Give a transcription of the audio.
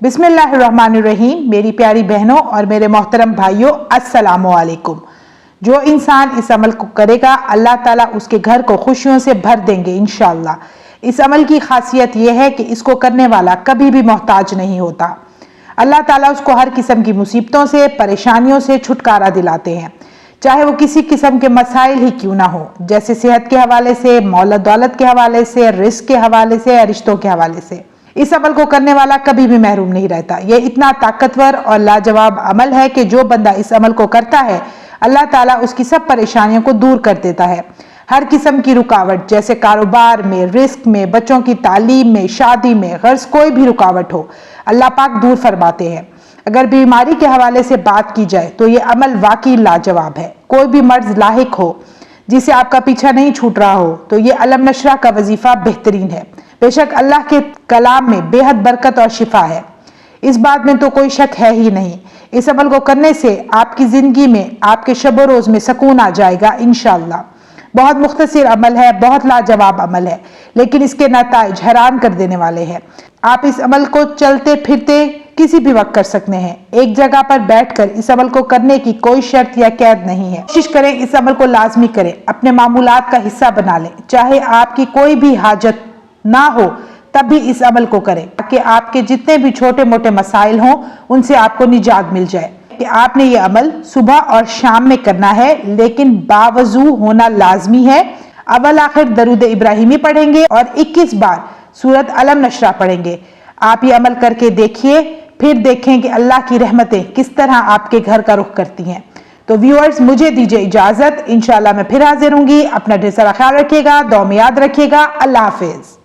बिस्मिल्लाहिर्रहमानिर्रहीम। मेरी प्यारी बहनों और मेरे मोहतरम भाइयों, अस्सलामु अलैकुम। जो इंसान इस अमल को करेगा अल्लाह ताला उसके घर को खुशियों से भर देंगे इंशाअल्लाह। इस अमल की खासियत यह है कि इसको करने वाला कभी भी मोहताज नहीं होता। अल्लाह ताला उसको हर किस्म की मुसीबतों से, परेशानियों से छुटकारा दिलाते हैं, चाहे वो किसी किस्म के मसाइल ही क्यों ना हो, जैसे सेहत के हवाले से, मौलत दौलत के हवाले से, रिस्क के हवाले से या रिश्तों के हवाले से। इस अमल को करने वाला कभी भी महरूम नहीं रहता। ये इतना ताकतवर और लाजवाब अमल है कि जो बंदा इस अमल को करता है अल्लाह ताला उसकी सब परेशानियों को दूर कर देता है। हर किस्म की रुकावट, जैसे कारोबार में, रिस्क में, बच्चों की तालीम में, शादी में, गर्ज कोई भी रुकावट हो, अल्लाह पाक दूर फरमाते हैं। अगर बीमारी के हवाले से बात की जाए तो ये अमल वाकई लाजवाब है। कोई भी मर्ज लाहिक हो जिसे आपका पीछा नहीं छूट रहा हो तो ये अलम नशरा का वजीफा बेहतरीन है। बेशक अल्लाह के कलाम में बेहद बरकत और शिफा है, इस बात में तो कोई शक है ही नहीं। इस अमल को करने से आपकी जिंदगी में, आपके शब रोज में सुकून आ जाएगा इंशाअल्लाह। बहुत मुख्तसर अमल है, बहुत लाजवाब अमल है, लेकिन इसके नताइज हैरान कर देने वाले हैं। आप इस अमल को चलते फिरते किसी भी वक्त कर सकते हैं। एक जगह पर बैठकर इस अमल को करने की कोई शर्त या कैद नहीं है। कोशिश करें, इस अमल को लाजमी करें, अपने मामूलात का हिस्सा बना लें। चाहे आपकी कोई भी हाजत ना हो तब भी इस अमल को करें, ताकि आपके जितने भी छोटे मोटे मसाइल हों उनसे आपको निजात मिल जाए। कि आपने ये अमल सुबह और शाम में करना है, लेकिन बावजू होना लाजमी है। अव्वल आखिर दरूद इब्राहिमी पढ़ेंगे और 21 बार सूरत अलम नशरा पढ़ेंगे। आप ये अमल करके देखिए, फिर देखें कि अल्लाह की रहमतें किस तरह आपके घर का रुख करती हैं। तो व्यूअर्स, मुझे दीजिए इजाजत। इंशाल्लाह मैं फिर हाजिर होंगी। अपना ढेर सारा ख्याल रखिएगा, दुआ में याद रखिएगा। अल्लाह हाफिज।